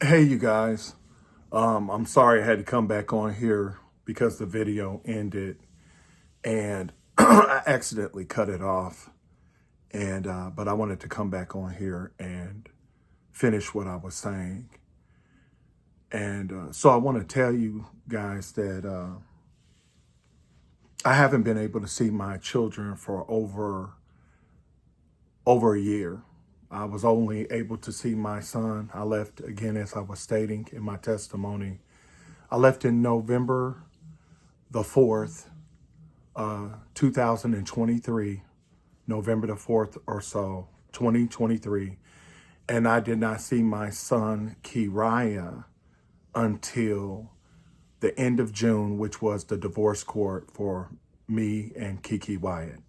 Hey, you guys. I'm sorry I had to come back on here because the video ended and I accidentally cut it off. But I wanted to come back on here and finish what I was saying. So I want to tell you guys that I haven't been able to see my children for over a year. I was only able to see my son. I left, again, as I was stating in my testimony, I left in November the 4th, 2023, November the 4th or so, 2023. And I did not see my son, Keke, until the end of June, which was the divorce court for me and Keke Wyatt.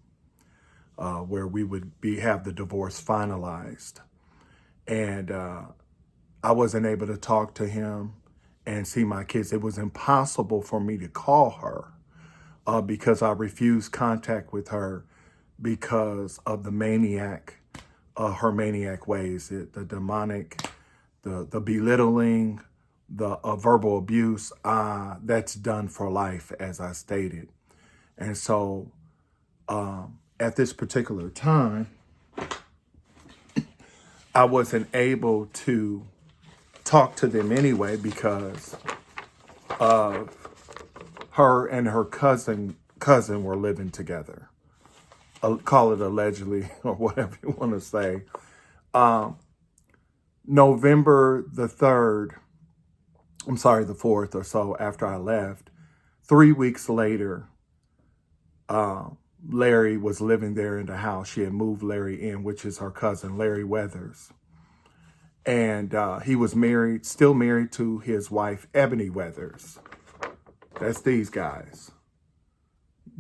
Where we would have the divorce finalized. And I wasn't able to talk to him and see my kids. It was impossible for me to call her because I refused contact with her because of the maniac, her maniac ways, the demonic, the belittling, the verbal abuse, that's done for life, as I stated. And so, at this particular time, I wasn't able to talk to them anyway because of her and her cousin were living together. Call it allegedly or whatever you want to say. November the 3rd, the 4th or so after I left, 3 weeks later, Larry was living there in the house. She had moved Larry in, which is her cousin, Larry Weathers. And he was still married to his wife, Ebony Weathers. That's these guys.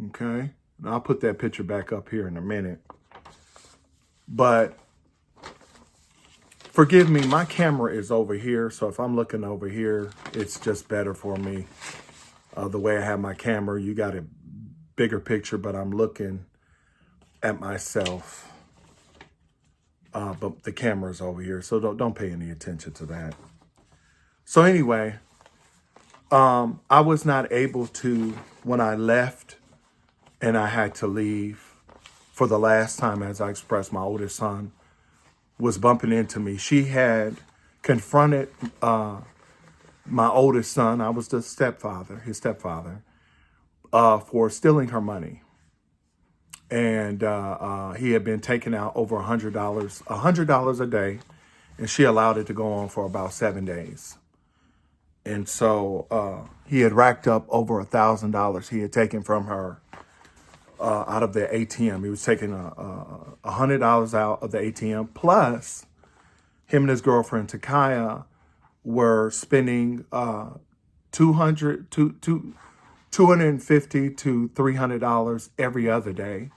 Okay? And I'll put that picture back up here in a minute. But forgive me, my camera is over here. So if I'm looking over here, it's just better for me. The way I have my camera, you got a bigger picture, but I'm looking at myself. But the camera's over here, so don't pay any attention to that. So anyway, I was not able to, when I left and I had to leave for the last time, as I expressed, my oldest son was bumping into me. She had confronted my oldest son. I was his stepfather, for stealing her money. And he had been taking out over $100 a day, and she allowed it to go on for about 7 days. And so he had racked up over $1,000 he had taken from her out of the ATM. He was taking $100 out of the ATM, plus him and his girlfriend Takaya were spending $250 to $300 every other day.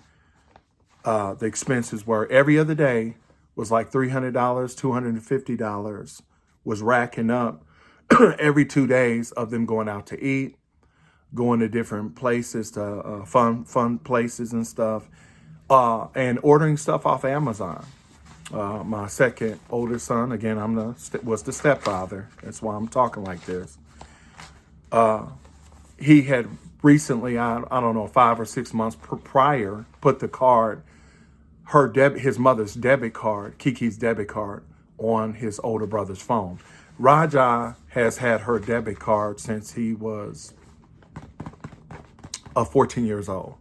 The expenses were every other day was like $300, $250 was racking up every 2 days of them going out to eat, going to different places, to fun places and stuff, and ordering stuff off Amazon. My second oldest son, again, was the stepfather. That's why I'm talking like this. He had recently, I don't know, 5 or 6 months prior, put the card, his mother's debit card, Kiki's debit card, on his older brother's phone. Raja has had her debit card since he was 14 years old.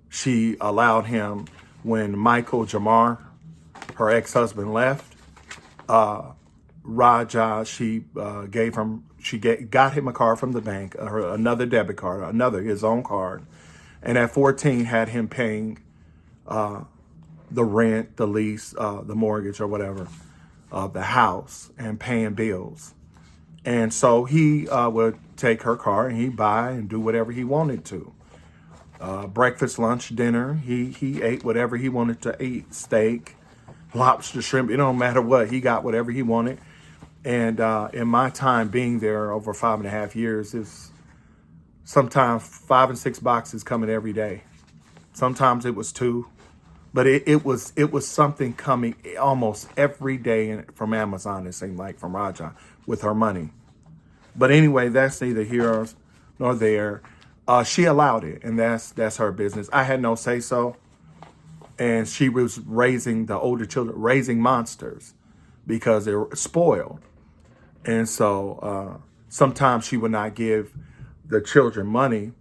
She allowed him, when Michael Jamar, her ex-husband, left, Raja, she got him a card from the bank, another debit card, his own card. And at 14 had him paying the rent, the lease, the mortgage or whatever, the house, and paying bills. And so he would take her card and he'd buy and do whatever he wanted to. Breakfast, lunch, dinner, he ate whatever he wanted to eat, steak, lobster, shrimp, it don't matter what, he got whatever he wanted. And in my time being there over 5.5 years, it's sometimes 5 and 6 boxes coming every day. Sometimes it was 2, But it was something coming almost every day from Amazon, it seemed like, from Raja with her money. But anyway, that's neither here nor there. She allowed it, and that's her business. I had no say so. And she was raising the older children, raising monsters because they were spoiled. And so sometimes she would not give the children money.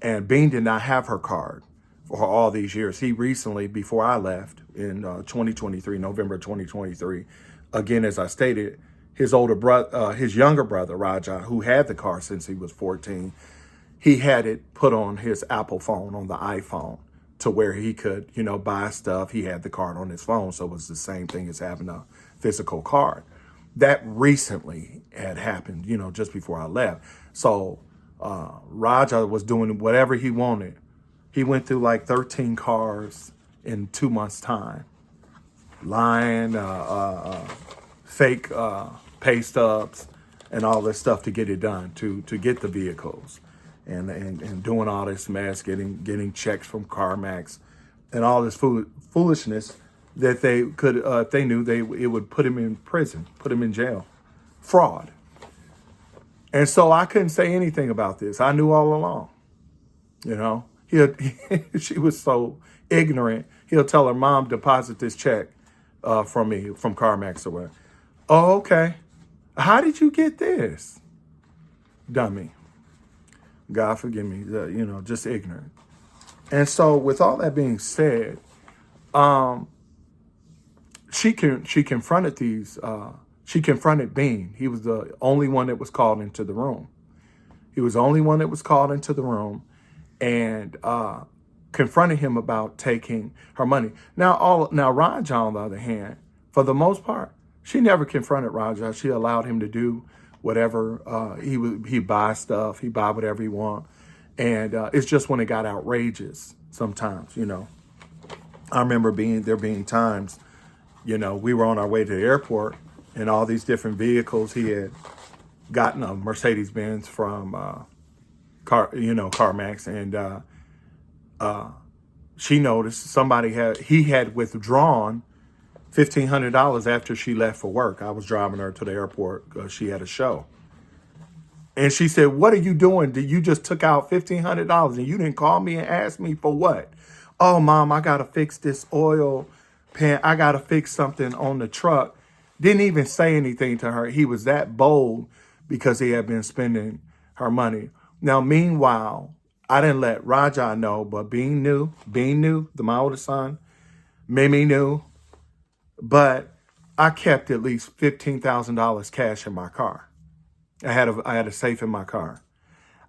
And Bean did not have her card for all these years. He recently, before I left in 2023, November 2023, again, as I stated, his younger brother, Raja, who had the car since he was 14, he had it put on his Apple phone, on the iPhone, to where he could, buy stuff. He had the card on his phone, so it was the same thing as having a physical card. That recently had happened, just before I left. So Raja was doing whatever he wanted. He went through like 13 cars in 2 months' time, lying, fake pay stubs, and all this stuff to get it done, to get the vehicles, and doing all this mess, getting checks from CarMax, and all this foolishness that they could, if they knew, it would put him in prison, put him in jail, fraud. And so I couldn't say anything about this. I knew all along, she was so ignorant. He'll tell her, "Mom, deposit this check from me, from CarMax or whatever." "Oh, okay. How did you get this?" Dummy. God forgive me, just ignorant. And so with all that being said, she confronted she confronted Bean. He was the only one that was called into the room. And confronted him about taking her money. Now Raja, on the other hand, for the most part, she never confronted Raja. She allowed him to do whatever. He buy stuff. He buy whatever he want. And it's just when it got outrageous sometimes, I remember there being times, we were on our way to the airport, and all these different vehicles. He had gotten a Mercedes-Benz from CarMax, and she noticed he had withdrawn $1,500 after she left for work. I was driving her to the airport because she had a show. And she said, "What are you doing? You just took out $1,500 and you didn't call me and ask me for what?" "Oh, Mom, I got to fix this oil pan. I got to fix something on the truck." Didn't even say anything to her. He was that bold because he had been spending her money. Now, meanwhile, I didn't let Raja know, but Bean knew, my oldest son. Mimi knew. But I kept at least $15,000 cash in my car. I had a safe in my car.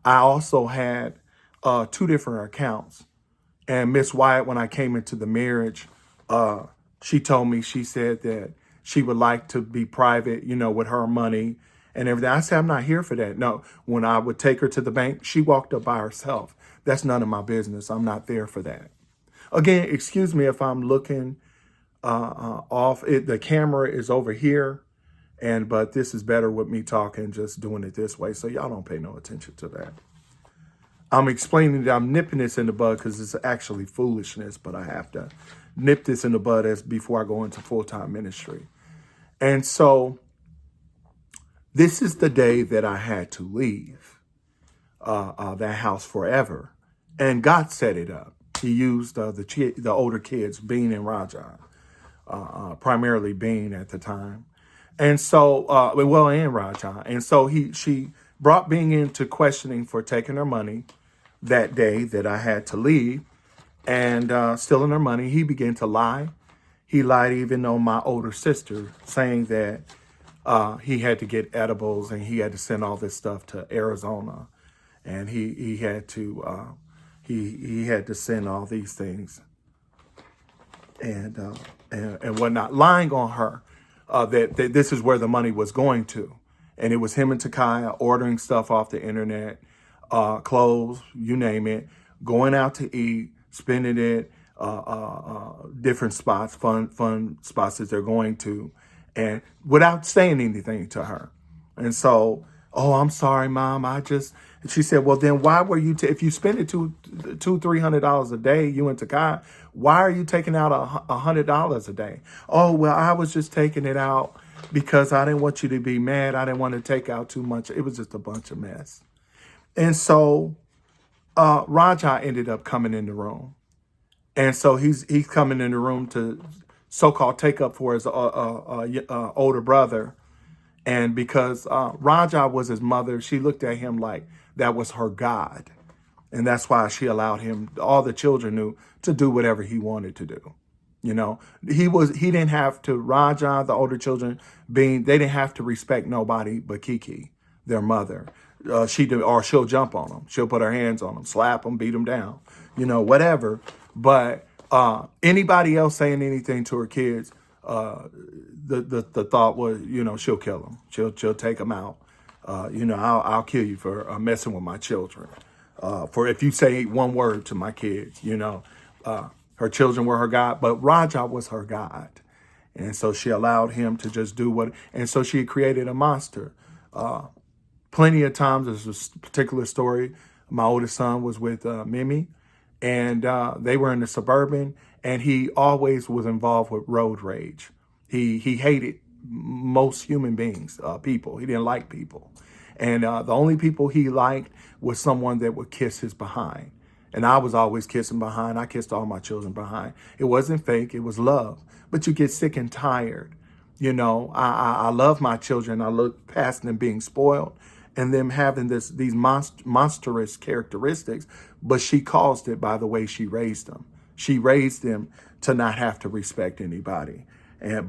I also had 2 different accounts. And Miss Wyatt, when I came into the marriage, she told me, she said that she would like to be private, with her money and everything. I said, "I'm not here for that." No, when I would take her to the bank, she walked up by herself. That's none of my business. I'm not there for that. Again, excuse me if I'm looking off. The camera is over here, but this is better with me talking, just doing it this way. So y'all don't pay no attention to that. I'm explaining that I'm nipping this in the bud because it's actually foolishness, but I have to nip this in the bud before I go into full-time ministry. And so this is the day that I had to leave that house forever. And God set it up. He used the older kids, Bean and Raja, primarily Bean at the time. And so, and Raja. And so she brought Bean into questioning for taking her money that day that I had to leave, and stealing her money. He began to lie. He lied even on my older sister, saying that he had to get edibles and he had to send all this stuff to Arizona, and he had to he had to send all these things and whatnot, lying on her that this is where the money was going to, and it was him and Takaya ordering stuff off the internet, clothes, you name it, going out to eat, spending it, different spots, fun spots that they're going to, and without saying anything to her. And so Oh, I'm sorry, Mom. She said, well, then why were you, if you spend it $300 a day, you and Takai, why are you taking out $100 a day? Oh, well, I was just taking it out because I didn't want you to be mad. I didn't want to take out too much. It was just a bunch of mess. And so Raja ended up coming in the room. And so he's coming in the room to so-called take up for his older brother. And because Raja was his mother, she looked at him like that was her God. And that's why she allowed him, all the children knew, to do whatever he wanted to do. You know, he didn't have to, Raja, the older children they didn't have to respect nobody but Keke, their mother. Or she'll jump on them. She'll put her hands on them, slap them, beat them down, whatever. But anybody else saying anything to her kids, the thought was, she'll kill them. She'll take them out. I'll kill you for messing with my children. For if you say one word to my kids, her children were her God, but Raja was her God. And so she allowed him to just do and so she created a monster. Plenty of times, there's a particular story. My oldest son was with Mimi, and they were in the Suburban, and he always was involved with road rage. He hated most human beings, people. He didn't like people. And the only people he liked was someone that would kiss his behind. And I was always kissing behind. I kissed all my children behind. It wasn't fake. It was love. But you get sick and tired. I love my children. I look past them being spoiled and them having these monstrous characteristics. But she caused it by the way she raised them. She raised them to not have to respect anybody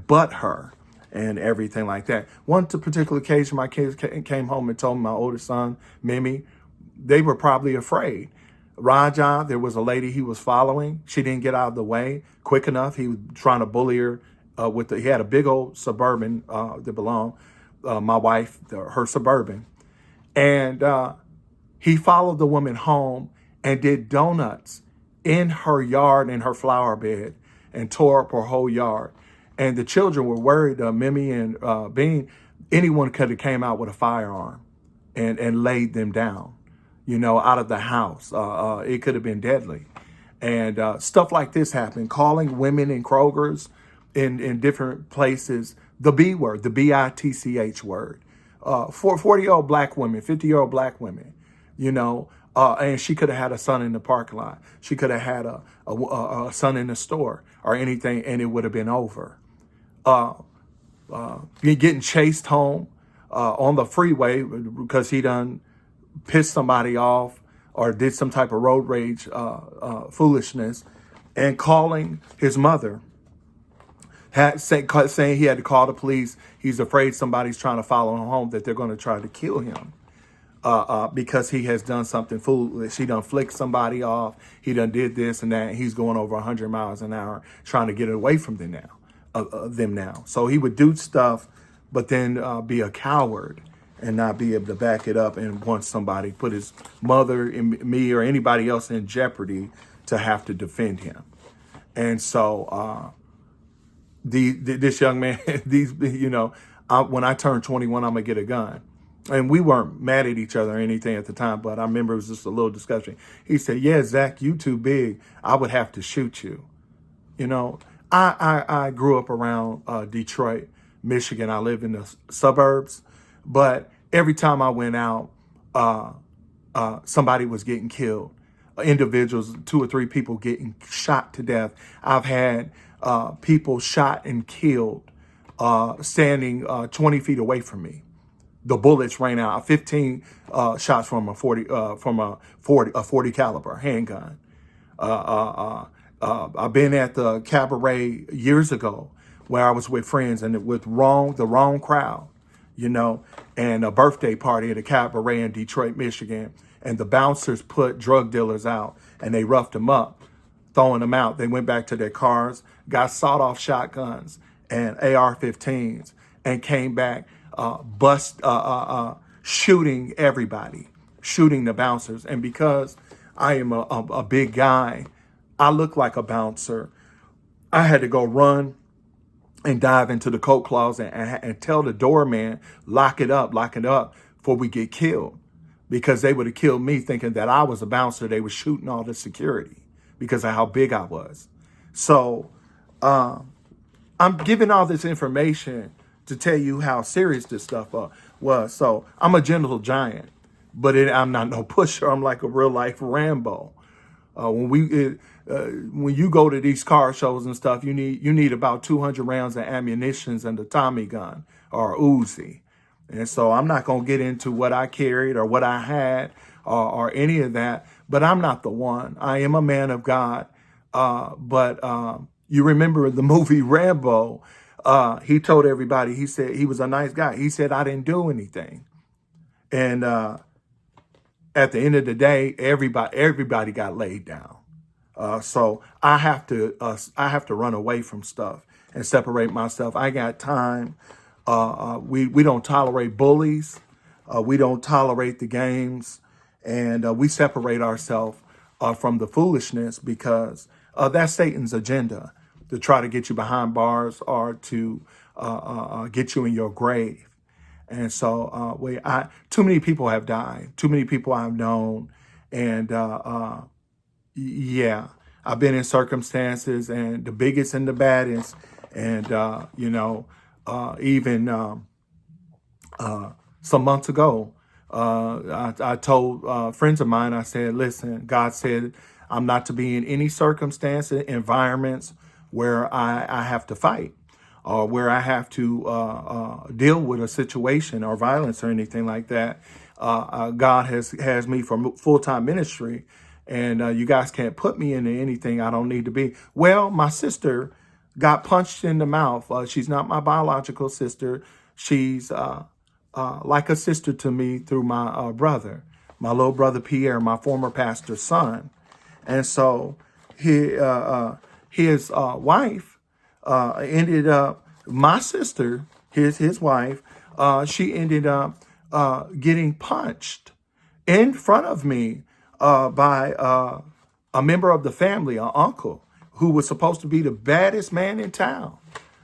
but her and everything like that. One particular occasion, my kids came home and told me, my oldest son, Mimi, they were probably afraid. Raja, there was a lady he was following. She didn't get out of the way quick enough. He was trying to bully her he had a big old Suburban that belonged, my wife, her Suburban. And he followed the woman home and did donuts in her yard, in her flower bed, and tore up her whole yard. And the children were worried, Mimi and Bean, anyone could have came out with a firearm and laid them down, out of the house. It could have been deadly. And stuff like this happened, calling women in Kroger's in different places, the B word, the BITCH word, 40-year-old black women, 50-year-old black women, and she could have had a son in the parking lot. She could have had a son in the store or anything, and it would have been over. Getting chased home on the freeway because he done pissed somebody off or did some type of road rage foolishness, and calling his mother, saying he had to call the police. He's afraid somebody's trying to follow him home, that they're going to try to kill him because he has done something foolish. He done flicked somebody off. He done did this and that. And he's going over 100 miles an hour trying to get away from them now. So he would do stuff, but then be a coward and not be able to back it up and want somebody, put his mother and me or anybody else in jeopardy to have to defend him. And so this young man, when I turn 21, I'm going to get a gun. And we weren't mad at each other or anything at the time, but I remember it was just a little discussion. He said, yeah, Zach, you too big. I would have to shoot you. I grew up around Detroit, Michigan. I live in the suburbs, but every time I went out, somebody was getting killed. Individuals, 2 or 3 people getting shot to death. I've had people shot and killed standing 20 feet away from me. The bullets rang out. 15 shots from a 40 caliber handgun. I've been at the cabaret years ago where I was with friends and with the wrong crowd, and a birthday party at a cabaret in Detroit, Michigan. And the bouncers put drug dealers out and they roughed them up, throwing them out. They went back to their cars, got sawed-off shotguns and AR-15s, and came back, shooting everybody, shooting the bouncers. And because I am a big guy, I look like a bouncer. I had to go run and dive into the coat closet and tell the doorman, lock it up, before we get killed, because they would have killed me thinking that I was a bouncer. They were shooting all the security because of how big I was. So I'm giving all this information to tell you how serious this stuff was. So I'm a gentle giant, but I'm not no pusher. I'm like a real life Rambo. When you go to these car shows and stuff, you need about 200 rounds of ammunition and a Tommy gun or Uzi. And so I'm not going to get into what I carried or what I had or any of that, but I'm not the one. I am a man of God. But you remember the movie Rambo, he told everybody, he said he was a nice guy. He said, I didn't do anything. And at the end of the day, everybody got laid down. So I have to run away from stuff and separate myself. I got time. We don't tolerate bullies. We don't tolerate the games, and we separate ourselves from the foolishness, because that's Satan's agenda, to try to get you behind bars or to get you in your grave. And so too many people have died. Too many people I've known, and yeah, I've been in circumstances, and the biggest and the baddest, and even some months ago, I told friends of mine, I said, listen, God said I'm not to be in any circumstances, environments where I have to fight, or where I have to deal with a situation or violence or anything like that. God has me for full-time ministry, and you guys can't put me into anything I don't need to be. Well, my sister got punched in the mouth. She's not my biological sister. She's like a sister to me through my brother, my little brother Pierre, my former pastor's son. And so his wife ended up, my sister, his wife, she ended up getting punched in front of me by a member of the family, an uncle, who was supposed to be the baddest man in town,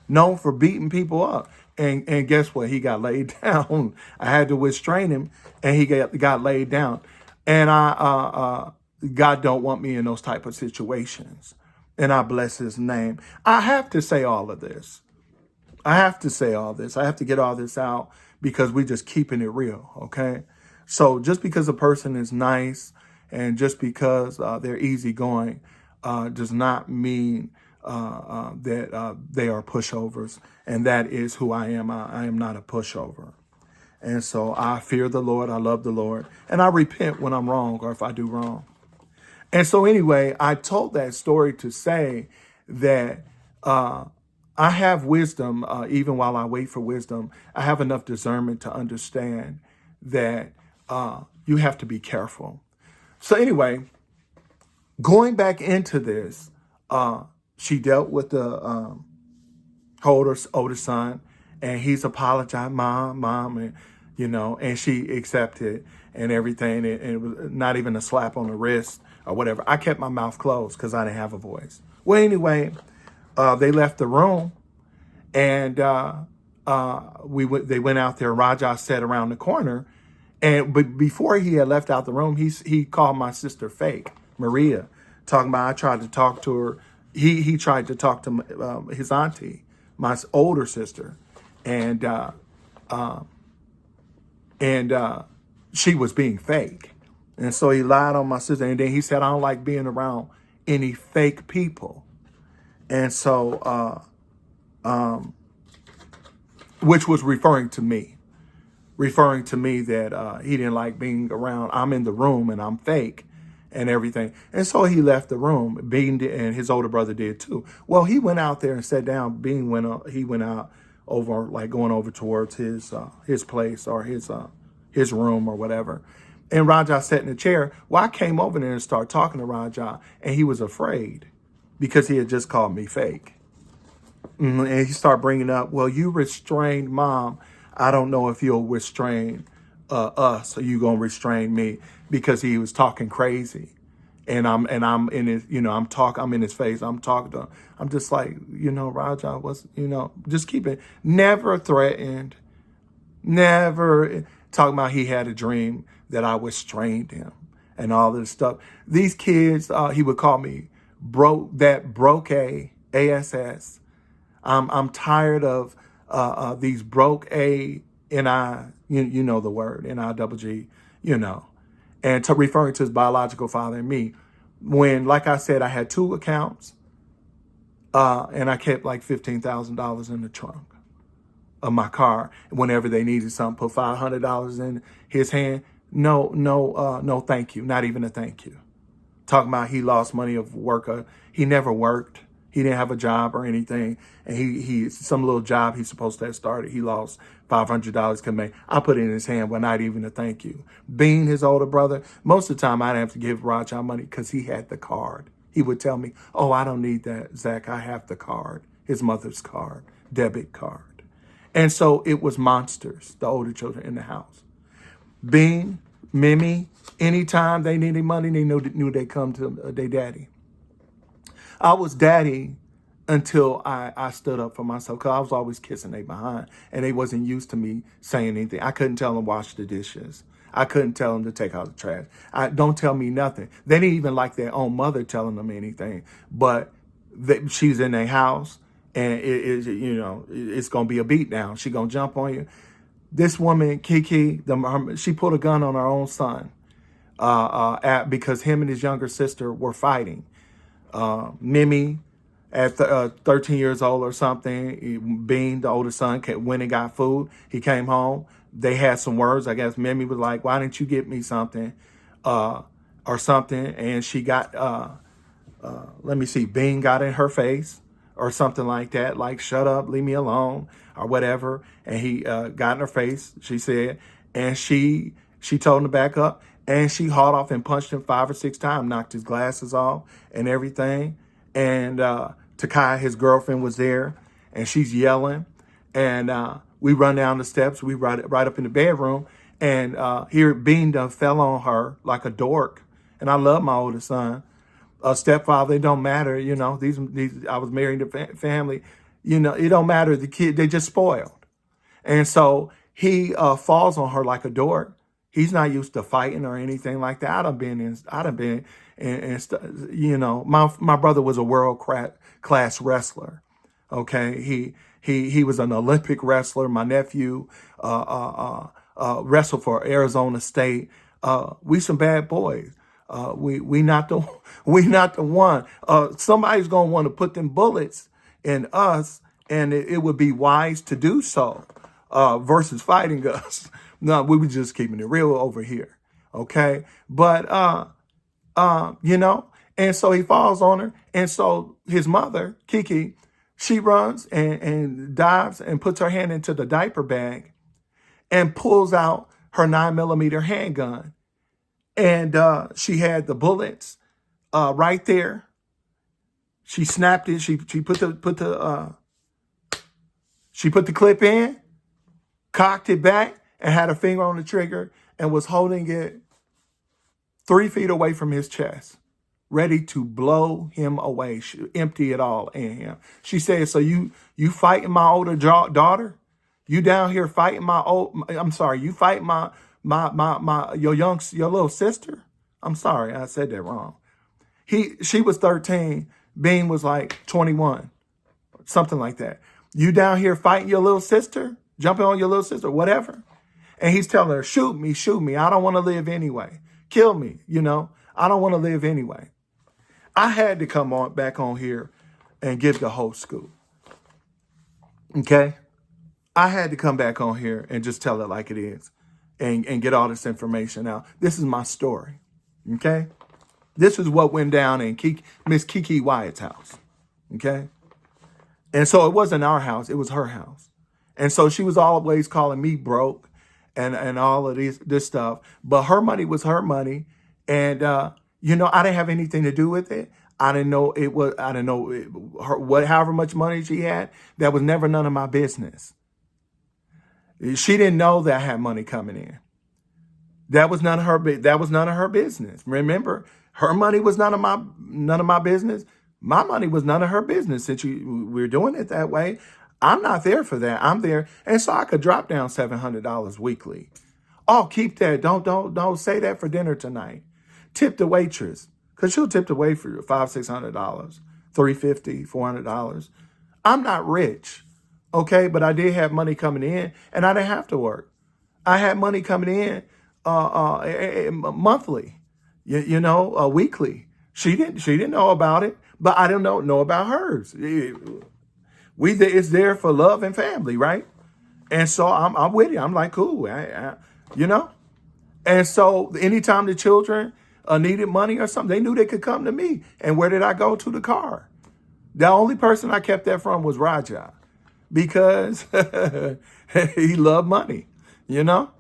known for beating people up. And guess what? He got laid down. I had to restrain him, and he got laid down. And God don't want me in those type of situations. And I bless his name. I have to say all of this. I have to say all this. I have to get all this out, because we're just keeping it real, okay? So just because a person is nice and just because they're easygoing does not mean that they are pushovers. And that is who I am. I am not a pushover. And so I fear the Lord. I love the Lord. And I repent when I'm wrong, or if I do wrong. And so anyway, I told that story to say that I have wisdom, even while I wait for wisdom. I have enough discernment to understand that you have to be careful. So anyway, going back into this, she dealt with the older son, and he's apologized, mom, and and she accepted and everything, and it was not even a slap on the wrist or whatever. I kept my mouth closed because I didn't have a voice. Well, anyway, they left the room, and they went out there. Raja sat around the corner, but before he had left out the room, he called my sister fake, Maria, talking about I tried to talk to her. He tried to talk to his auntie, my older sister, and she was being fake. And so he lied on my sister. And then he said, I don't like being around any fake people. And so, which was referring to me that he didn't like being around. I'm in the room and I'm fake and everything. And so he left the room. Bean and his older brother did too. Well, he went out there and sat down. Bean went out over, like going over towards his place or his room or whatever. And Raja sat in the chair. Well, I came over there and started talking to Raja, and he was afraid because he had just called me fake. And he started bringing up, well, you restrained mom. I don't know if you'll restrain us, or you gonna restrain me, because he was talking crazy. And I'm in his, I'm in his face. I'm talking to him. I'm just like, Raja, just keep it. Never threatened. Never. talking about he had a dream that I was trained him and all this stuff. These kids, he would call me broke ASS. I'm tired of these broke you know the word, NIGG, you know, and to referring to his biological father and me. When, like I said, I had 2 accounts, and I kept like $15,000 in the trunk of my car. Whenever they needed something, put $500 in his hand. No, thank you. Not even a thank you. Talking about he lost money of work. He never worked. He didn't have a job or anything. And he some little job he's supposed to have started, he lost $500 could make. I put it in his hand, but not even a thank you. Being his older brother, most of the time I didn't have to give Rajah money because he had the card. He would tell me, oh, I don't need that, Zach. I have the card, his mother's card, debit card. And so it was monsters, the older children in the house. Bean, Mimi, anytime they needed money, they knew they'd come to their daddy. I was daddy until I stood up for myself, because I was always kissing they behind, and they wasn't used to me saying anything. I couldn't tell them to wash the dishes. I couldn't tell them to take out the trash. Don't tell me nothing. They didn't even like their own mother telling them anything. But she's in their house, and it's gonna be a beat down. She gonna jump on you. This woman, Keke, she put a gun on her own son because him and his younger sister were fighting. Mimi, at 13 years old or something, Bean, the older son, went and got food. He came home. They had some words. I guess Mimi was like, why didn't you get me something or something? And she got, Bean got in her face or something like that, like, shut up, leave me alone, or whatever. And he got in her face, she said, and she told him to back up. And she hauled off and punched him 5 or 6 times, knocked his glasses off and everything. And Takai, his girlfriend, was there, and she's yelling. And we run down the steps. We right up in the bedroom, and here Bean done fell on her like a dork. And I love my oldest son. Stepfather, it don't matter. You know, these I was married to family. You know, it don't matter. The kid, they just spoiled. And so he falls on her like a dork. He's not used to fighting or anything like that. I'd have been in, you know, my brother was a world class wrestler. Okay. He was an Olympic wrestler. My nephew, wrestled for Arizona State. We some bad boys. We not the one. Somebody's going to want to put them bullets in us, and it would be wise to do so, versus fighting us. No, we were just keeping it real over here. Okay. But, you know, and so he falls on her. And so his mother, Keke, she runs and dives and puts her hand into the diaper bag and pulls out her 9mm handgun. And she had the bullets right there. She snapped it. She put the clip in, cocked it back, and had a finger on the trigger and was holding it 3 feet away from his chest, ready to blow him away, empty it all in him. She said, so you fighting my older daughter? You down here fighting you fighting your little sister? I'm sorry, I said that wrong. She was 13, Bean was like 21, something like that. You down here fighting your little sister? Jumping on your little sister, whatever. And he's telling her, shoot me. I don't want to live anyway. Kill me, you know. I don't want to live anyway. I had to come back on here and give the whole scoop. Okay? I had to come back on here and just tell it like it is and get all this information out. This is my story. Okay? This is what went down in Miss Keke Wyatt's house. Okay? And so it wasn't our house. It was her house. And so she was always calling me broke and all of this stuff. But her money was her money. And, you know, I didn't have anything to do with it. I didn't know however much money she had. That was never none of my business. She didn't know that I had money coming in. That was none of her business. Remember, her money was none of my business. My money was none of her business. Since we're doing it that way, I'm not there for that. I'm there. And so I could drop down $700 weekly Oh, keep that. Don't say that for dinner tonight. Tip the waitress, because she'll tip the wait for $500, $600, $350, $400. I'm not rich, okay, but I did have money coming in, and I didn't have to work. I had money coming in monthly, weekly. She didn't know about it, but I didn't know about hers. It's there for love and family, right? And so I'm with you. I'm like, cool, you know. And so anytime the children needed money or something, they knew they could come to me. And where did I go? To the car. The only person I kept that from was Raja, because he loved money, you know.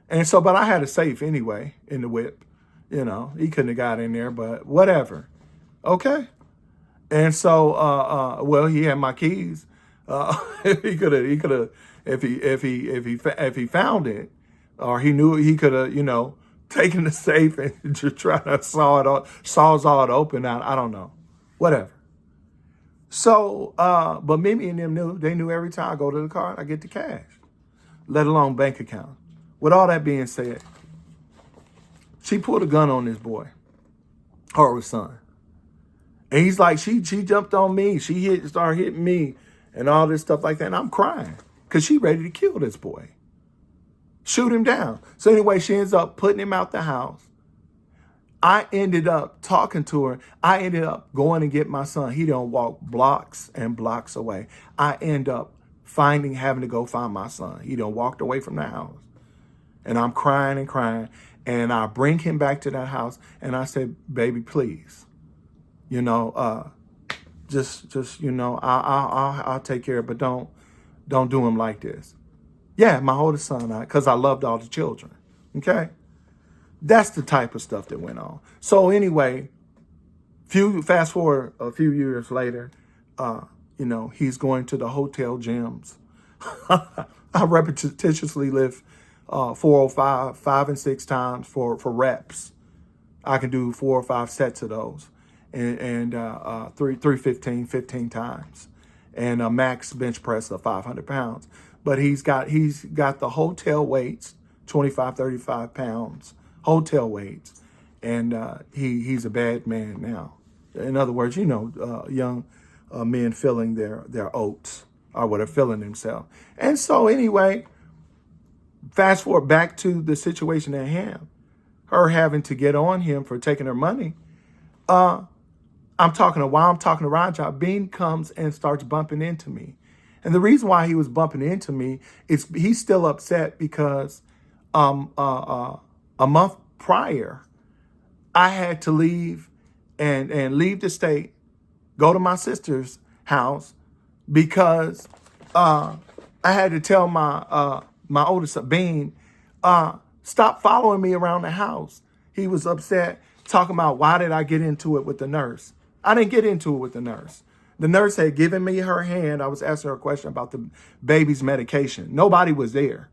And so, but I had a safe anyway in the whip. You know, he couldn't have got in there, but whatever. Okay. And so, well, he had my keys. He could have, if he found it, or he knew, he could have, taken the safe and just try to saw it open out. I don't know, whatever. So, but Mimi and them they knew every time I go to the car, I get the cash, let alone bank account. With all that being said, she pulled a gun on this boy, her son. And he's like, she jumped on me. She started hitting me and all this stuff like that. And I'm crying because she ready to kill this boy, shoot him down. So anyway, she ends up putting him out the house. I ended up talking to her. I ended up going to get my son. He don't walk blocks and blocks away. I end up having to go find my son. He done walked away from the house. And I'm crying and crying. And I bring him back to that house. And I said, baby, please, just I'll take care of it, but don't do him like this. Yeah, my oldest son, because I loved all the children. Okay. That's the type of stuff that went on. So anyway, fast forward a few years later, he's going to the hotel gyms. I repetitiously lift 405, 5 and 6 times for reps. I can do 4 or 5 sets of those, and 315, 15 times, and a max bench press of 500 pounds. But he's got the hotel weights, 25, 35 pounds, hotel weights, and he's a bad man now. In other words, young men filling their oats, or what are filling themselves. And so anyway, fast forward back to the situation at hand, her having to get on him for taking her money. While I'm talking to Raja, Bean comes and starts bumping into me. And the reason why he was bumping into me is he's still upset because a month prior, I had to leave and leave the state, go to my sister's house, because I had to tell my oldest son, Bean, stop following me around the house. He was upset, talking about, why did I get into it with the nurse? I didn't get into it with the nurse. The nurse had given me her hand. I was asking her a question about the baby's medication. Nobody was there.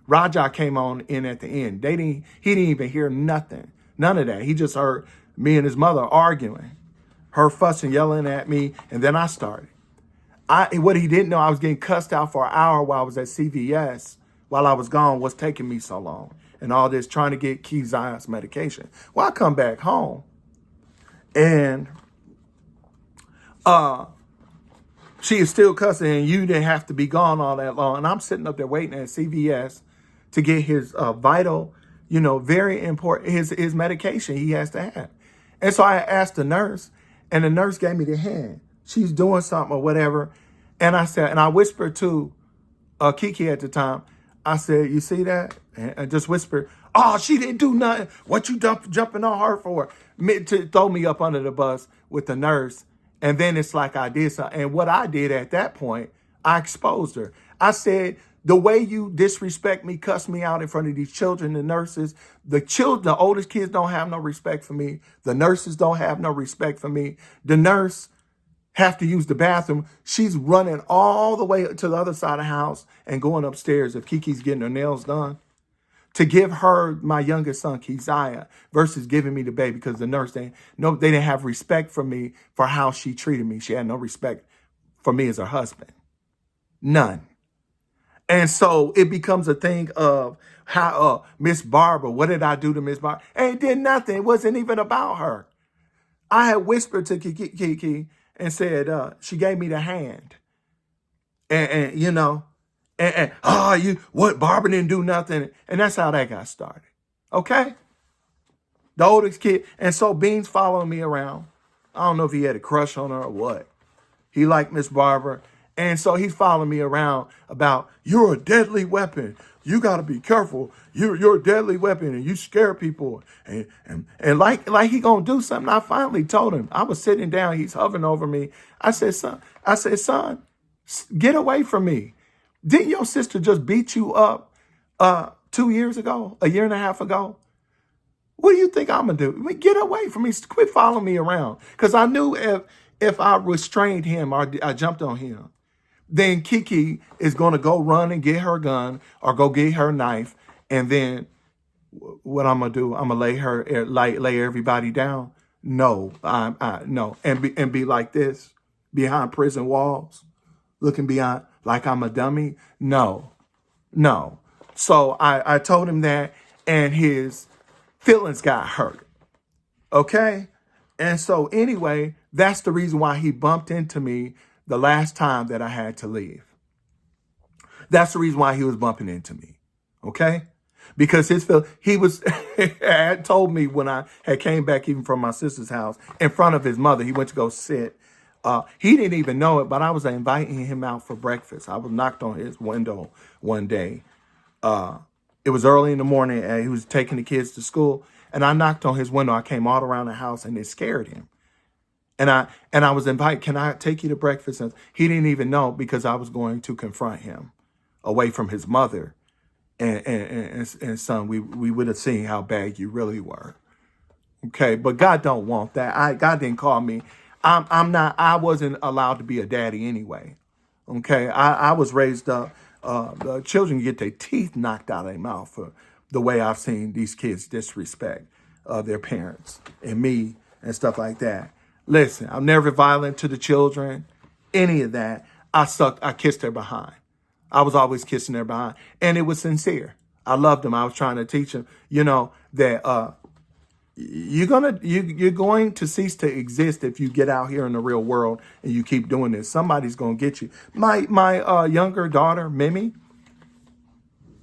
Raja came on in at the end. He didn't even hear nothing. None of that. He just heard me and his mother arguing, her fussing, yelling at me, and then I started. What he didn't know, I was getting cussed out for an hour while I was at CVS. While I was gone, what's taking me so long? And all this trying to get Keziah's medication. Well, I come back home, and she is still cussing, and you didn't have to be gone all that long. And I'm sitting up there waiting at CVS to get his vital, very important, his medication he has to have. And so I asked the nurse, and the nurse gave me the hand. She's doing something or whatever. And I said, and I whispered to Keke at the time, I said, you see that? And I just whispered, oh, she didn't do nothing. What you jumping on her for? To throw me up under the bus with the nurse. And then it's like I did something. And what I did at that point, I exposed her. I said, the way you disrespect me, cuss me out in front of these children, the nurses, the oldest kids don't have no respect for me. The nurses don't have no respect for me. The nurse have to use the bathroom. She's running all the way to the other side of the house and going upstairs if Kiki's getting her nails done to give her my youngest son, Keziah, versus giving me the baby, because the nurse, they didn't have respect for me for how she treated me. She had no respect for me as her husband. None. And so it becomes a thing of how Miss Barbara, what did I do to Miss Barbara? Ain't did nothing. It wasn't even about her. I had whispered to Keke and said, she gave me the hand. And you know, you what Barbara didn't do nothing. And that's how that got started. Okay? The oldest kid. And so Beans following me around. I don't know if he had a crush on her or what. He liked Miss Barbara. And so he's following me around about, you're a deadly weapon. You got to be careful. You're a deadly weapon and you scare people. And like he going to do something. I finally told him. I was sitting down. He's hovering over me. I said, son, get away from me. Didn't your sister just beat you up 2 years ago, a year and a half ago? What do you think I'm going to do? Get away from me. Quit following me around. Because I knew if I restrained him or I jumped on him, then Keke is going to go run and get her gun or go get her knife. And then what I'm going to do, I'm going to lay everybody down. No, no. And be like this behind prison walls, looking beyond like I'm a dummy. No. So I told him that and his feelings got hurt. Okay. And so anyway, that's the reason why he bumped into me the last time that I had to leave. That's the reason why he was bumping into me. Okay? Because he was had told me when I had came back even from my sister's house in front of his mother, he went to go sit. He didn't even know it, but I was inviting him out for breakfast. I was knocked on his window one day. It was early in the morning and he was taking the kids to school. And I knocked on his window. I came all around the house and it scared him. And I was invited, can I take you to breakfast? And he didn't even know because I was going to confront him away from his mother. And son, we would have seen how bad you really were. Okay, but God don't want that. God didn't call me. I wasn't allowed to be a daddy anyway. Okay, I was raised up. The children get their teeth knocked out of their mouth for the way I've seen these kids disrespect their parents and me and stuff like that. Listen, I'm never violent to the children, any of that. I kissed their behind. I was always kissing their behind. And it was sincere. I loved them. I was trying to teach them, that you're going to cease to exist if you get out here in the real world and you keep doing this. Somebody's going to get you. My younger daughter, Mimi,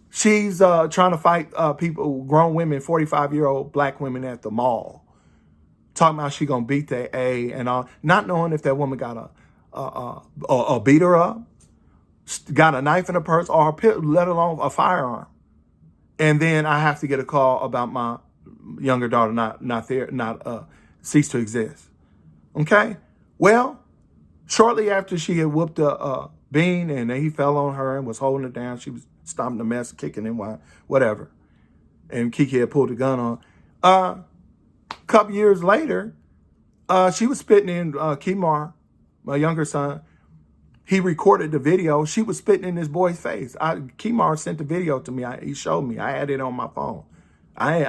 she's trying to fight people, grown women, 45-year-old black women at the mall. Talking about she gonna beat the A and all, not knowing if that woman got a beat her up, got a knife in her purse, or let alone a firearm. And then I have to get a call about my younger daughter not cease to exist. Okay, well, shortly after she had whooped a Bean and he fell on her and was holding her down, she was stomping the mess, kicking him, whatever. And Keke had pulled the gun on. Couple years later, she was spitting in Kemar, my younger son. He recorded the video. She was spitting in this boy's face. Kemar sent the video to me. He showed me. I had it on my phone. I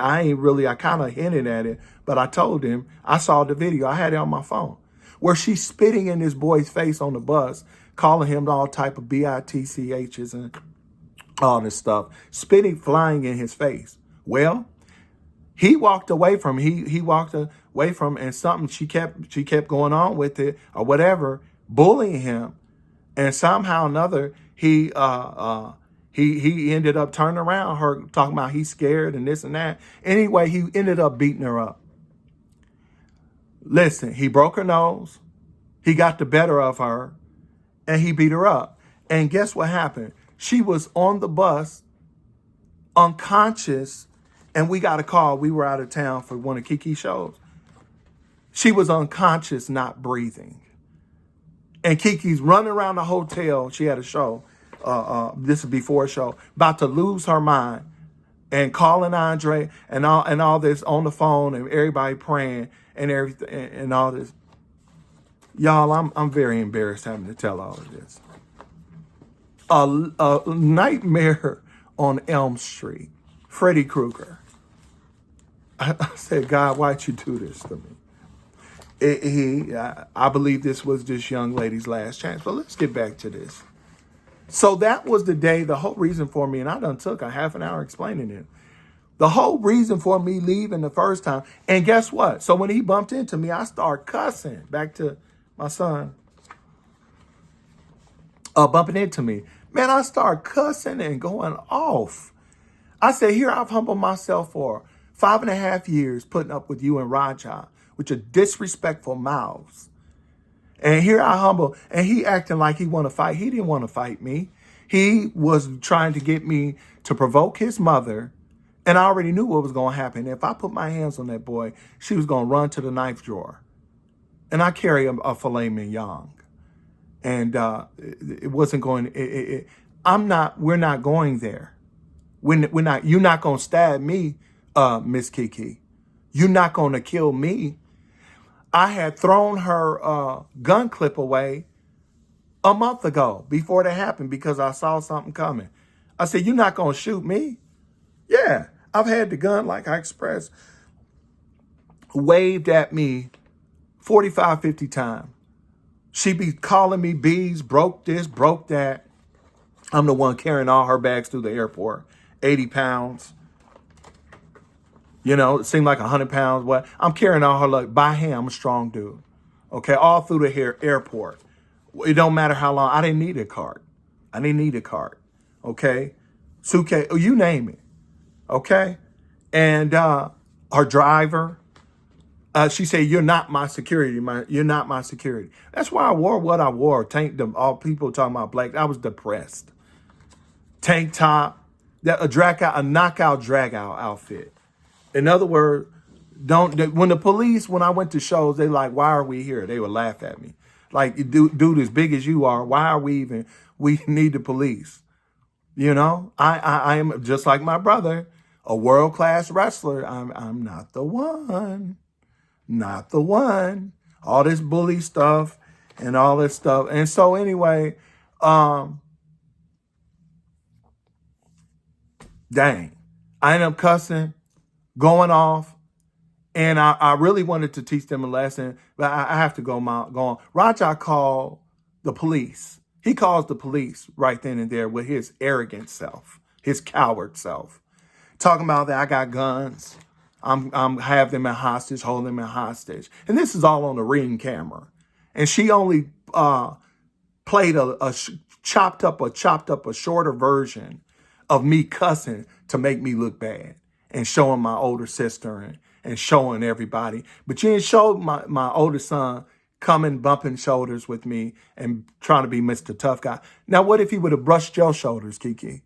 kind of hinted at it, but I told him I saw the video. I had it on my phone where she's spitting in this boy's face on the bus, calling him all type of bitchs and all this stuff, spitting, flying in his face. Well, he walked away from he walked away from and something she kept going on with it or whatever, bullying him, and somehow or another he ended up turning around her, talking about he's scared and this and that. Anyway, he ended up beating her up. Listen, he broke her nose, he got the better of her, and he beat her up. And guess what happened? She was on the bus, unconscious. And we got a call. We were out of town for one of Keke's shows. She was unconscious, not breathing. And Keke's running around the hotel. She had a show. This is before a show. About to lose her mind. And calling Andre and all this on the phone and everybody praying and everything and all this. Y'all, I'm very embarrassed having to tell all of this. A Nightmare on Elm Street. Freddy Krueger. I said, God, why'd you do this to me? I believe this was this young lady's last chance. But let's get back to this. So that was the day, the whole reason for me, and I done took a half an hour explaining it. The whole reason for me leaving the first time. And guess what? So when he bumped into me, I started cussing. Back to my son bumping into me. Man, I started cussing and going off. I said, here I've humbled myself for 5.5 years putting up with you and Raja, with your disrespectful mouths. And here I humble, and he acting like he want to fight. He didn't want to fight me. He was trying to get me to provoke his mother. And I already knew what was going to happen. If I put my hands on that boy, she was going to run to the knife drawer. And I carry a filet mignon. And it wasn't going, we're not going there. You're not going to stab me, Miss Keke. You're not going to kill me. I had thrown her gun clip away a month ago before that happened because I saw something coming. I said, you're not going to shoot me? Yeah, I've had the gun, like I expressed, waved at me 45, 50 times. She be calling me bees, broke this, broke that. I'm the one carrying all her bags through the airport, 80 pounds. You know, it seemed like 100 pounds. What? I'm carrying all her luggage by hand. I'm a strong dude. Okay, all through the airport. It don't matter how long. I didn't need a cart. Okay, suitcase, you name it. Okay, and her driver. She said, "You're not my security. You're not my security." That's why I wore what I wore. All people talking about black. I was depressed. Tank top, a knockout drag out outfit. In other words, when I went to shows, they like, why are we here? They would laugh at me. Like, dude, as big as you are, why are we need the police? You know, I am just like my brother, a world-class wrestler. I'm not the one. Not the one. All this bully stuff and all this stuff. And so anyway, dang, I ended up cussing, going off. And I really wanted to teach them a lesson, but I have to go on. Raja called the police. He calls the police right then and there with his arrogant self, his coward self, talking about that I got guns. I'm have them in hostage, holding them in hostage, and this is all on the Ring camera. And she only played chopped up a shorter version of me cussing to make me look bad and showing my older sister and showing everybody. But you didn't show my older son coming, bumping shoulders with me and trying to be Mr. Tough Guy. Now, what if he would have brushed your shoulders, Keke?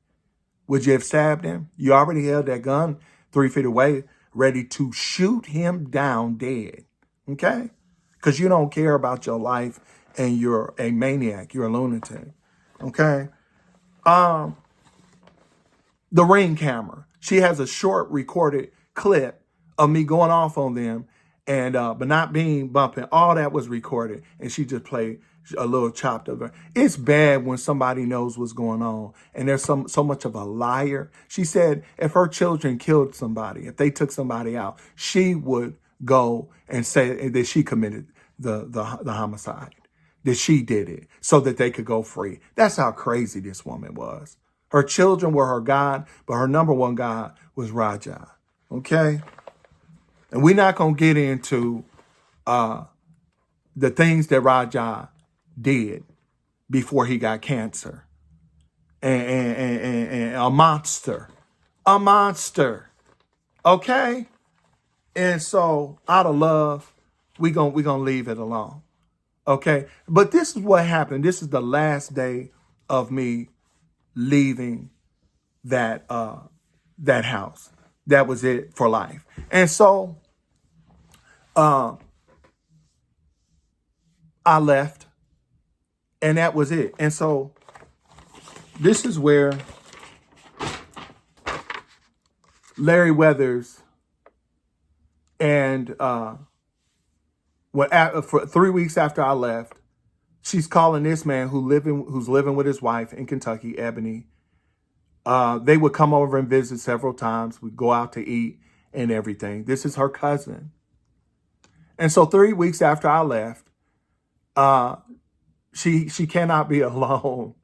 Would you have stabbed him? You already held that gun 3 feet away, ready to shoot him down dead, okay? Because you don't care about your life and you're a maniac. You're a lunatic, okay? The Ring camera. She has a short recorded clip of me going off on them and but not being bumping. All that was recorded, and she just played a little chopped of her. It's bad when somebody knows what's going on and there's so much of a liar. She said if her children killed somebody, if they took somebody out, she would go and say that she committed the homicide, that she did it so that they could go free. That's how crazy this woman was. Her children were her God, but her number one God was Raja. Okay? And we're not going to get into the things that Raja did before he got cancer. And a monster. A monster. Okay? And so, out of love, we're gonna leave it alone. Okay? But this is what happened. This is the last day of me leaving that house. That was it for life. And so I left, and that was it. And so this is where Larry Weathers and for 3 weeks after I left, she's calling this man who's living with his wife in Kentucky, Ebony. They would come over and visit several times. We'd go out to eat and everything. This is her cousin. And so 3 weeks after I left, she cannot be alone.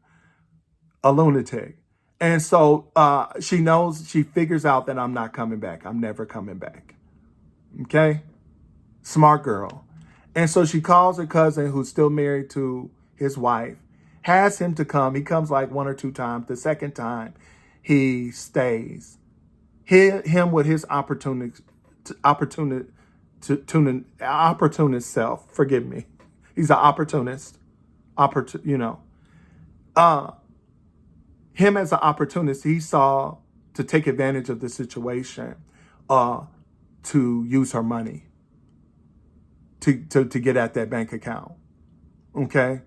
a lunatic. And so she figures out that I'm not coming back. I'm never coming back. Okay? Smart girl. And so she calls her cousin, who's still married to his wife, has him to come. He comes like one or two times. The second time, he stays. Him with his opportunist self. Forgive me. He's an opportunist. Uh, him as an opportunist, he saw to take advantage of the situation, to use her money, to get at that bank account. Okay.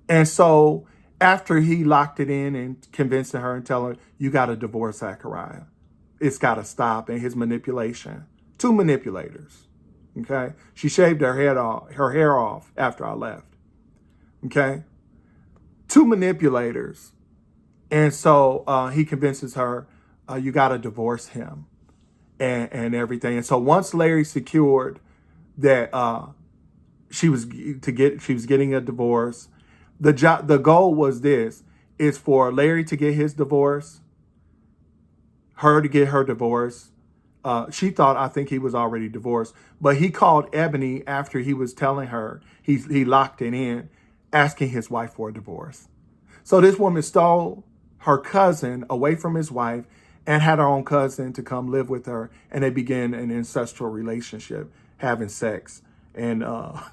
And so after he locked it in and convinced her and tell her, you got to divorce Zachariah. It's got to stop. And his manipulation. Two manipulators. Okay. She shaved her hair off after I left. Okay. Two manipulators. And so he convinces her, you got to divorce him and everything. And so once Larry secured that she was getting a divorce, the goal was this, is for Larry to get his divorce, her to get her divorce. She thought, I think he was already divorced, but he called Ebony after he was telling her he locked it in, asking his wife for a divorce. So this woman stole her cousin away from his wife and had her own cousin to come live with her. And they began an ancestral relationship, having sex and a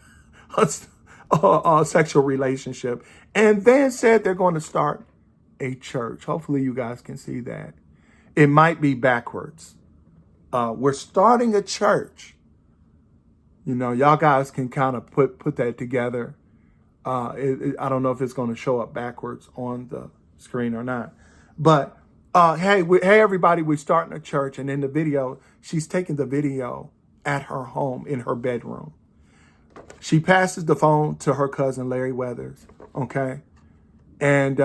sexual relationship. And then said they're going to start a church. Hopefully you guys can see that. It might be backwards. We're starting a church. Y'all guys can kind of put that together. I don't know if it's going to show up backwards on the screen or not. But hey, everybody, we're starting a church. And in the video, she's taking the video at her home in her bedroom. She passes the phone to her cousin, Larry Weathers. Okay. And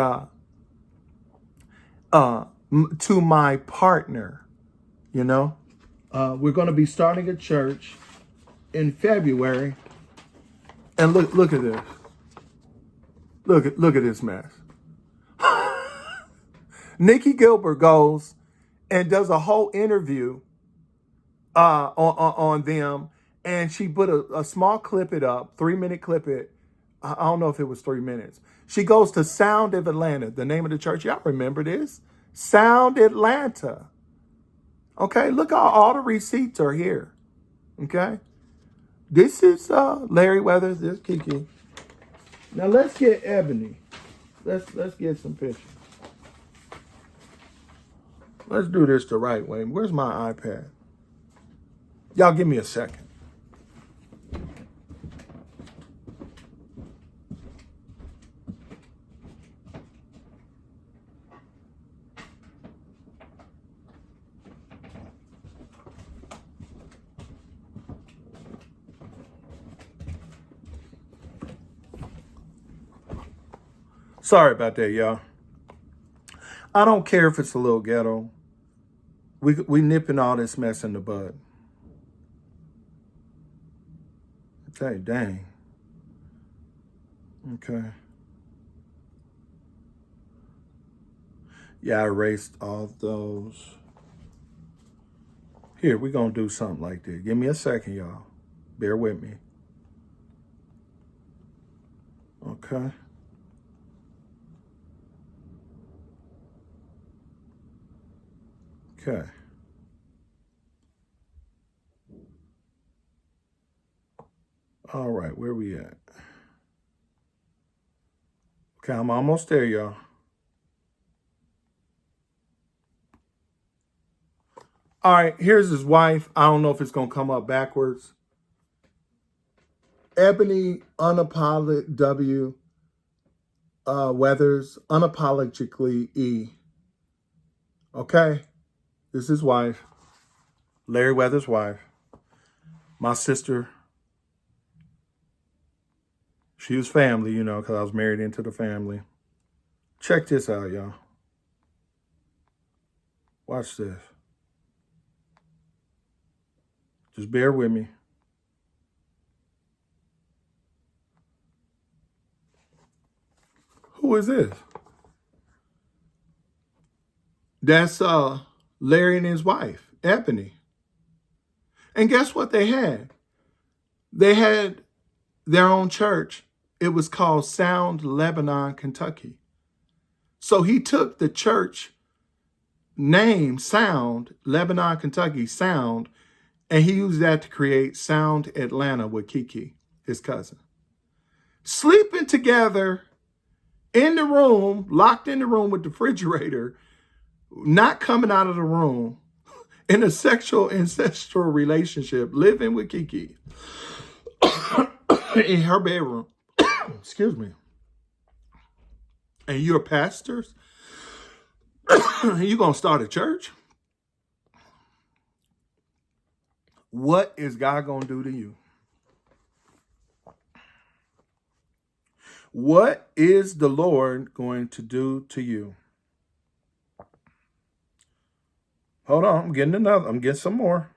to my partner, we're going to be starting a church in February. And look at this. Look at this mess. Nikki Gilbert goes and does a whole interview on them, and she put a small clip it up, 3-minute clip it. I don't know if it was 3 minutes. She goes to Sound of Atlanta, the name of the church. Y'all remember this? Sound Atlanta. Okay, look, all the receipts are here. Okay, this is Larry Weathers. This is Keke. Now let's get Ebony. Let's get some pictures. Let's do this the right way. Where's my iPad? Y'all give me a second. Sorry about that, y'all. I don't care if it's a little ghetto. We nipping all this mess in the bud. Okay, dang. Okay. Yeah, I erased all those. Here, we're going to do something like this. Give me a second, y'all. Bear with me. Okay. Okay. All right, where we at? Okay, I'm almost there, y'all. All right, here's his wife. I don't know if it's going to come up backwards. Ebony Unapologetic W. Weathers, unapologetically E. Okay, this is his wife. Larry Weathers' wife. My sister. She was family, because I was married into the family. Check this out, y'all. Watch this. Just bear with me. Who is this? That's Larry and his wife, Ebony. And guess what they had? They had their own church. It was called Sound Lebanon, Kentucky. So he took the church name, Sound, Lebanon, Kentucky, Sound, and he used that to create Sound Atlanta with Keke, his cousin. Sleeping together in the room, locked in the room with the refrigerator, not coming out of the room, in a sexual ancestral relationship, living with Keke in her bedroom. Excuse me. And you're pastors? You gonna start a church? What is God gonna do to you? What is the Lord going to do to you? Hold on, I'm getting some more.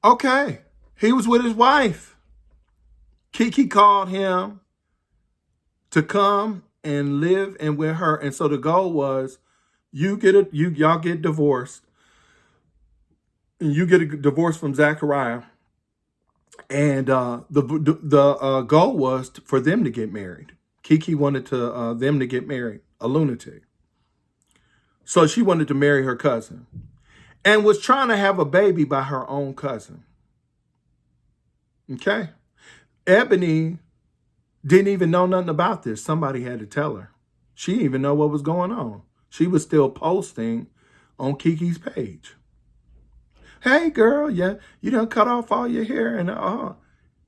Okay, he was with his wife. Keke called him to come and live and with her. And so the goal was y'all get divorced. And you get a divorce from Zachariah. And the goal was for them to get married. Keke wanted them to get married, a lunatic. So she wanted to marry her cousin and was trying to have a baby by her own cousin. Okay? Ebony didn't even know nothing about this. Somebody had to tell her. She didn't even know what was going on. She was still posting on Keke's page. Hey, girl, yeah, you done cut off all your hair.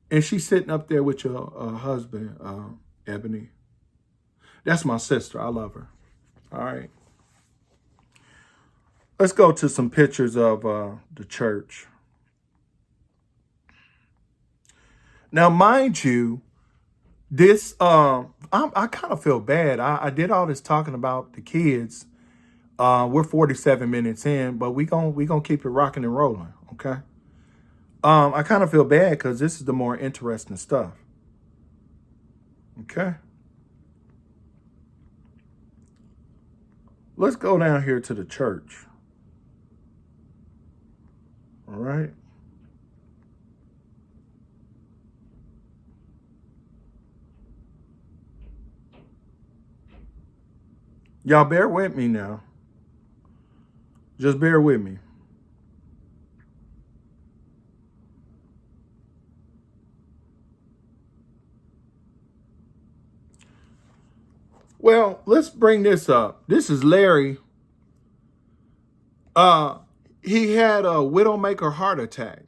And she's sitting up there with your husband, Ebony. That's my sister. I love her. All right. Let's go to some pictures of the church. Now, mind you, this, I kind of feel bad. I did all this talking about the kids. We're 47 minutes in, but we gonna keep it rocking and rolling, okay? I kind of feel bad because this is the more interesting stuff. Okay? Let's go down here to the church. All right? Y'all bear with me now. Just bear with me. Well, let's bring this up. This is Larry. He had a widowmaker heart attack.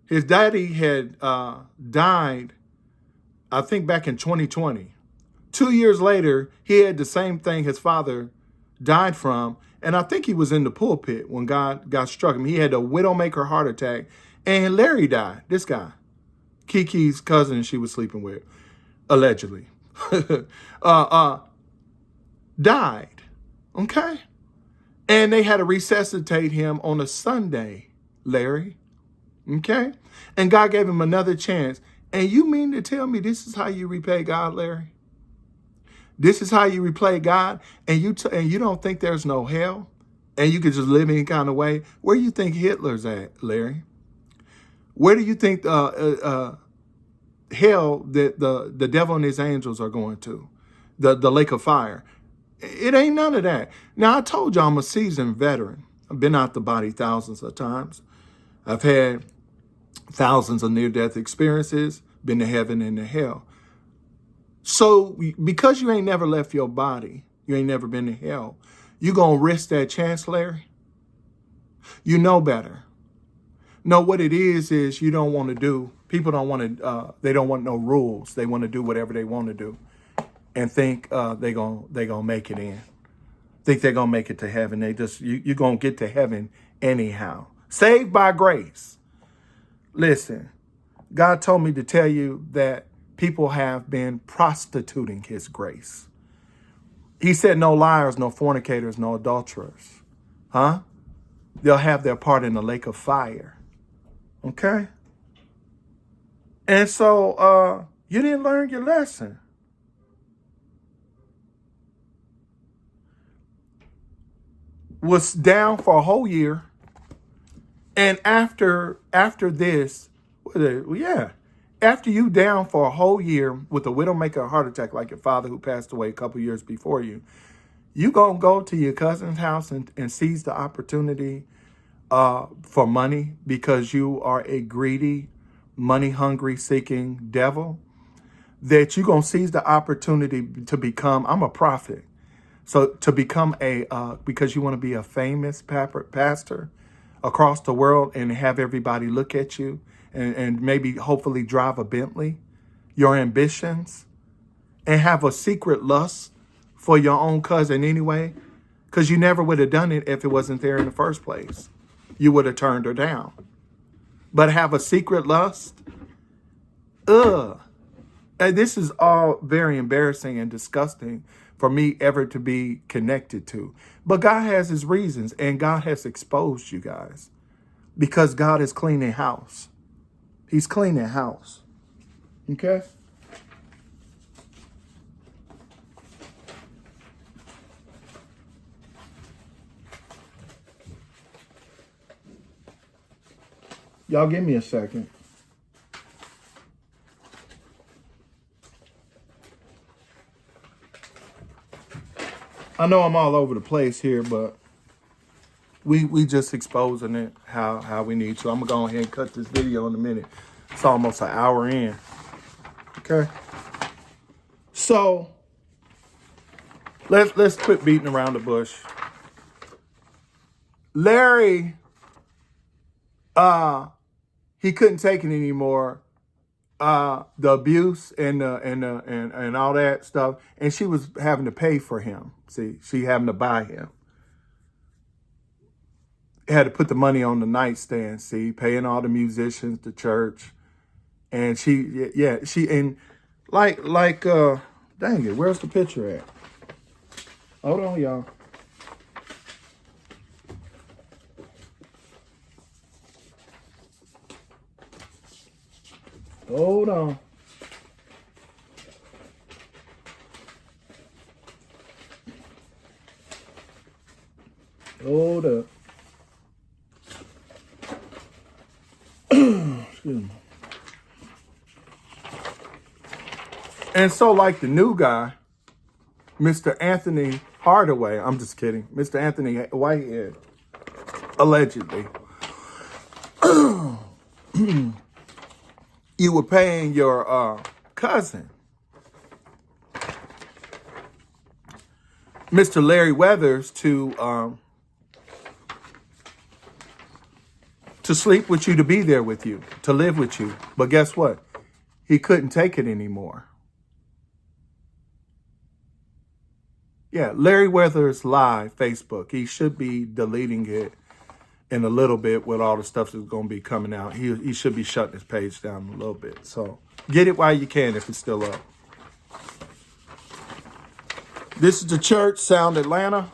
His daddy had died, I think, back in 2020. 2 years later, he had the same thing his father died from. And I think he was in the pulpit when God struck him. He had a widowmaker heart attack. And Larry died, this guy. Keke's cousin she was sleeping with, allegedly. Died, okay? And they had to resuscitate him on a Sunday, Larry, okay? And God gave him another chance. And you mean to tell me this is how you repay God, Larry? This is how you repay God? And you don't think there's no hell? And you could just live any kind of way? Where do you think Hitler's at, Larry? Where do you think hell that the devil and his angels are going to? The lake of fire. It ain't none of that. Now, I told you I'm a seasoned veteran. I've been out the body thousands of times. I've had thousands of near-death experiences, been to heaven and to hell. So because you ain't never left your body, you ain't never been to hell, you going to risk that chance, Larry? You know better. No, what it is you don't want to do. People don't want to, they don't want no rules. They want to do whatever they want to do and think they gonna make it in. Think they're going to make it to heaven. You're going to get to heaven anyhow. Saved by grace. Listen, God told me to tell you that people have been prostituting his grace. He said no liars, no fornicators, no adulterers. Huh? They'll have their part in the lake of fire. Okay? And so you didn't learn your lesson. Was down for a whole year. And after this, after you down for a whole year with a widowmaker heart attack like your father who passed away a couple years before you gonna go to your cousin's house and seize the opportunity for money because you are a greedy, money-hungry, seeking devil, that you're gonna seize the opportunity to become, I'm a prophet, so to become because you want to be a famous pastor across the world and have everybody look at you and maybe hopefully drive a Bentley, your ambitions, and have a secret lust for your own cousin anyway, because you never would have done it if it wasn't there in the first place. You would have turned her down. But have a secret lust? Ugh. And this is all very embarrassing and disgusting for me ever to be connected to. But God has his reasons, and God has exposed you guys because God is cleaning house. He's cleaning house. Okay? Y'all give me a second. I know I'm all over the place here, but we just exposing it how we need to. I'm gonna go ahead and cut this video in a minute. It's almost an hour in. Okay. So let's quit beating around the bush. Larry, he couldn't take it anymore. The abuse and all that stuff, and she was having to pay for him. See, she having to buy him. Had to put the money on the nightstand. See, paying all the musicians, the church, and she and dang it, where's the picture at? Hold on, y'all. Hold on. Hold up. Excuse me. And so, like the new guy, Mr. Anthony Hardaway, I'm just kidding, Mr. Anthony Whitehead, allegedly, you were paying your cousin, Mr. Larry Weathers, to sleep with you, to be there with you, to live with you. But guess what? He couldn't take it anymore. Yeah, Larry Weathers Live, Facebook. He should be deleting it in a little bit with all the stuff that's going to be coming out. He should be shutting his page down a little bit. So get it while you can if it's still up. This is the church, Sound Atlanta.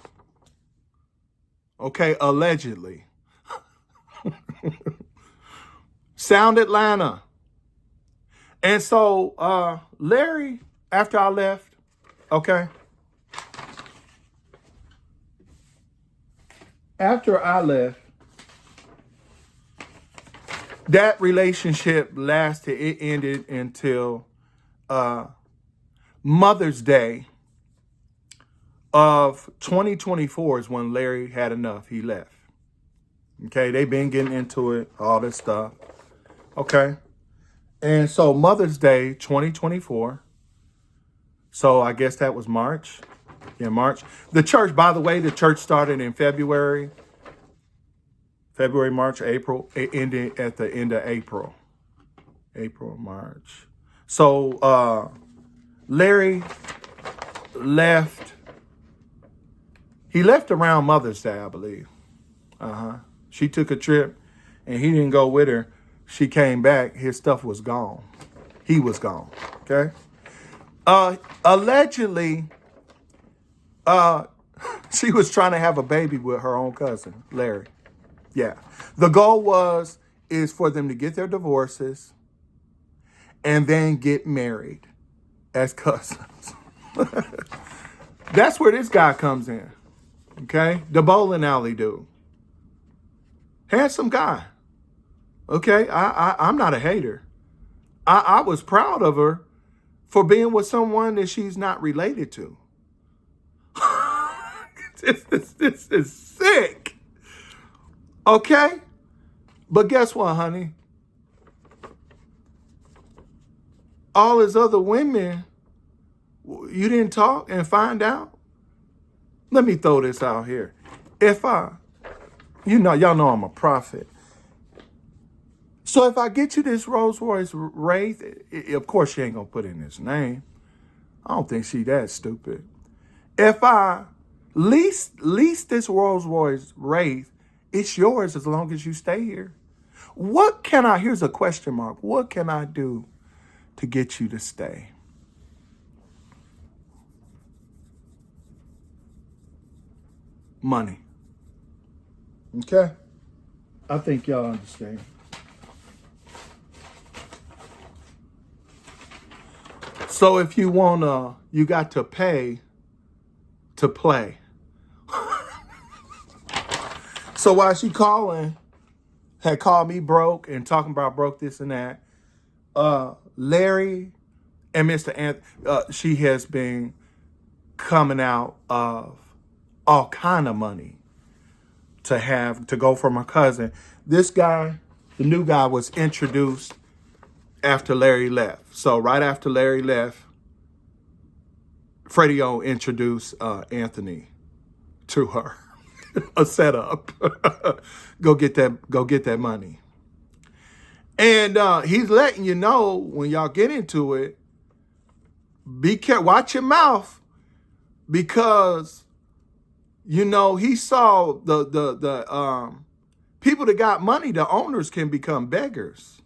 Okay, allegedly. Sound Atlanta. And so Larry, after I left, okay, after I left, that relationship lasted. It ended until Mother's Day of 2024 is when Larry had enough. He left. Okay, they've been getting into it, all this stuff. Okay. And so Mother's Day 2024. So I guess that was March. Yeah, March. The church, by the way, the church started in February, March, April. It ended at the end of April. April, March. So Larry left. He left around Mother's Day, I believe. She took a trip and he didn't go with her. She came back. His stuff was gone. He was gone. Okay. Allegedly, she was trying to have a baby with her own cousin, Larry. Yeah. The goal was is for them to get their divorces and then get married as cousins. That's where this guy comes in. Okay? The bowling alley dude. Handsome guy. Okay? I'm not a hater. I was proud of her for being with someone that she's not related to. This is sick. Okay? But guess what, honey? All his other women, you didn't talk and find out? Let me throw this out here. Y'all know I'm a prophet. So if I get you this Rolls Royce Wraith, of course she ain't gonna put in his name. I don't think she that stupid. If I lease this Rolls Royce Wraith, it's yours as long as you stay here. Here's a question mark. What can I do to get you to stay? Money. Okay? I think y'all understand. So if you you got to pay to play. So while she had called me broke and talking about broke this and that, Larry and Mr. Anthony, she has been coming out of all kind of money to go from her cousin. This guy, the new guy, was introduced after Larry left. So right after Larry left, Freddie O introduced Anthony to her. A setup. Go get that money. And he's letting you know when y'all get into it, be careful, watch your mouth, because he saw the people that got money, the owners can become beggars,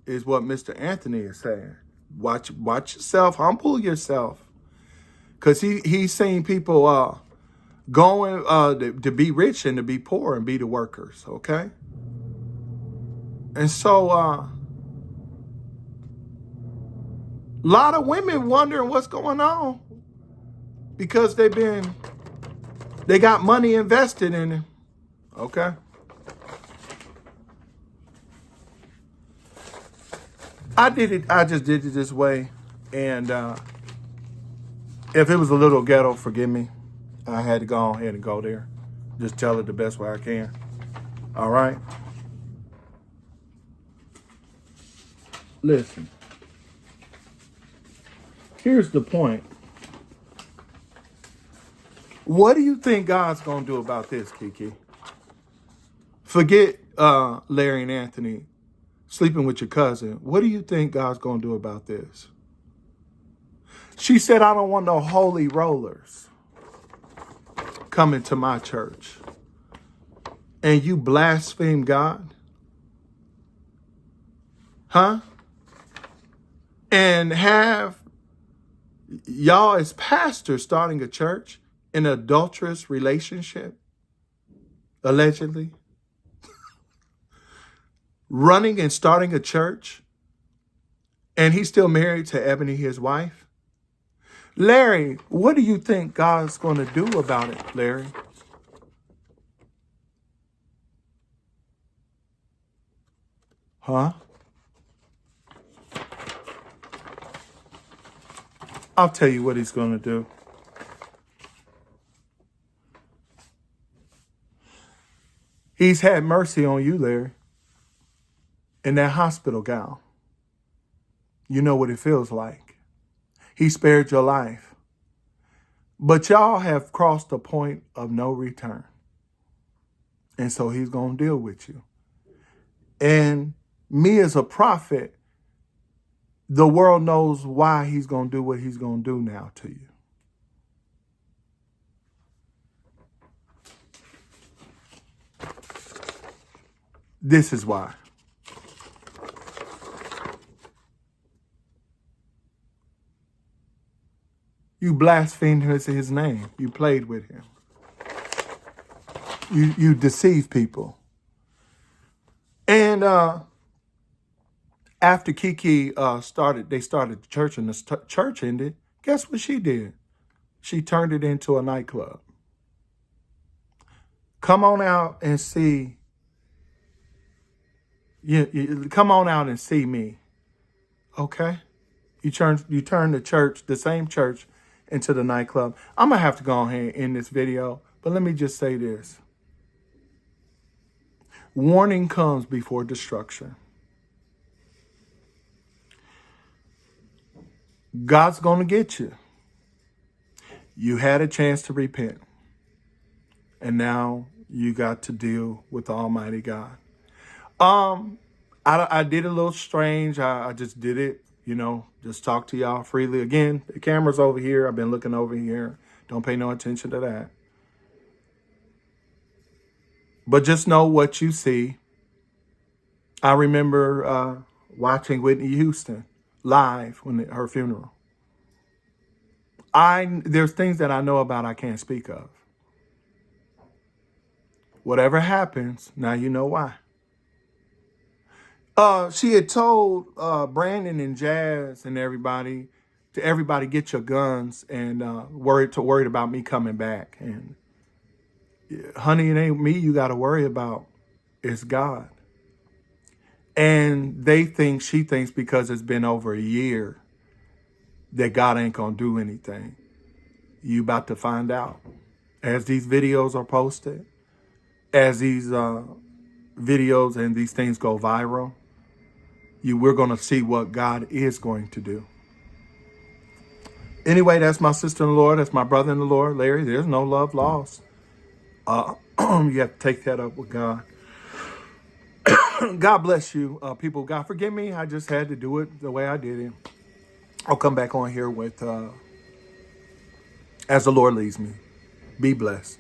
is what Mr. Anthony is saying. Watch yourself, humble yourself, because he's seen people going to be rich and to be poor and be the workers, okay? And so a lot of women wondering what's going on because they got money invested in it, okay? I just did it this way, and if it was a little ghetto, forgive me. I had to go ahead and go there. Just tell it the best way I can. All right? Listen. Here's the point. What do you think God's going to do about this, Keke? Forget Larry and Anthony sleeping with your cousin. What do you think God's going to do about this? She said, I don't want no holy rollers coming to my church. And you blaspheme God? Huh? And have y'all as pastors starting a church in an adulterous relationship, allegedly? Running and starting a church, and he's still married to Ebony, his wife? Larry, what do you think God's going to do about it, Larry? Huh? I'll tell you what he's going to do. He's had mercy on you, Larry. In that hospital gown. You know what it feels like. He spared your life. But y'all have crossed the point of no return. And so he's going to deal with you. And me as a prophet, the world knows why he's going to do what he's going to do now to you. This is why. You blasphemed his name. You played with him. You deceive people. And after Keke they started the church and the church ended. Guess what she did? She turned it into a nightclub. Come on out and see. You come on out and see me. Okay? You turn the church, the same church, into the nightclub. I'm gonna have to go ahead and end this video, but let me just say this. Warning comes before destruction. God's gonna get you. You had a chance to repent, and now you got to deal with the Almighty God. I did a little strange. I just did it, just talk to y'all freely. Again, the camera's over here. I've been looking over here. Don't pay no attention to that. But just know what you see. I remember watching Whitney Houston live when her funeral. There's things that I know about I can't speak of. Whatever happens, now you know why. She had told Brandon and Jazz and everybody get your guns and worried about me coming back. And honey, it ain't me you got to worry about. It's God. And she thinks because it's been over a year that God ain't going to do anything. You about to find out. As these videos are posted, as these videos and these things go viral, we're going to see what God is going to do. Anyway, that's my sister in the Lord. That's my brother in the Lord, Larry. There's no love lost. You have to take that up with God. God bless you, people. God, forgive me. I just had to do it the way I did it. I'll come back on here with as the Lord leads me. Be blessed.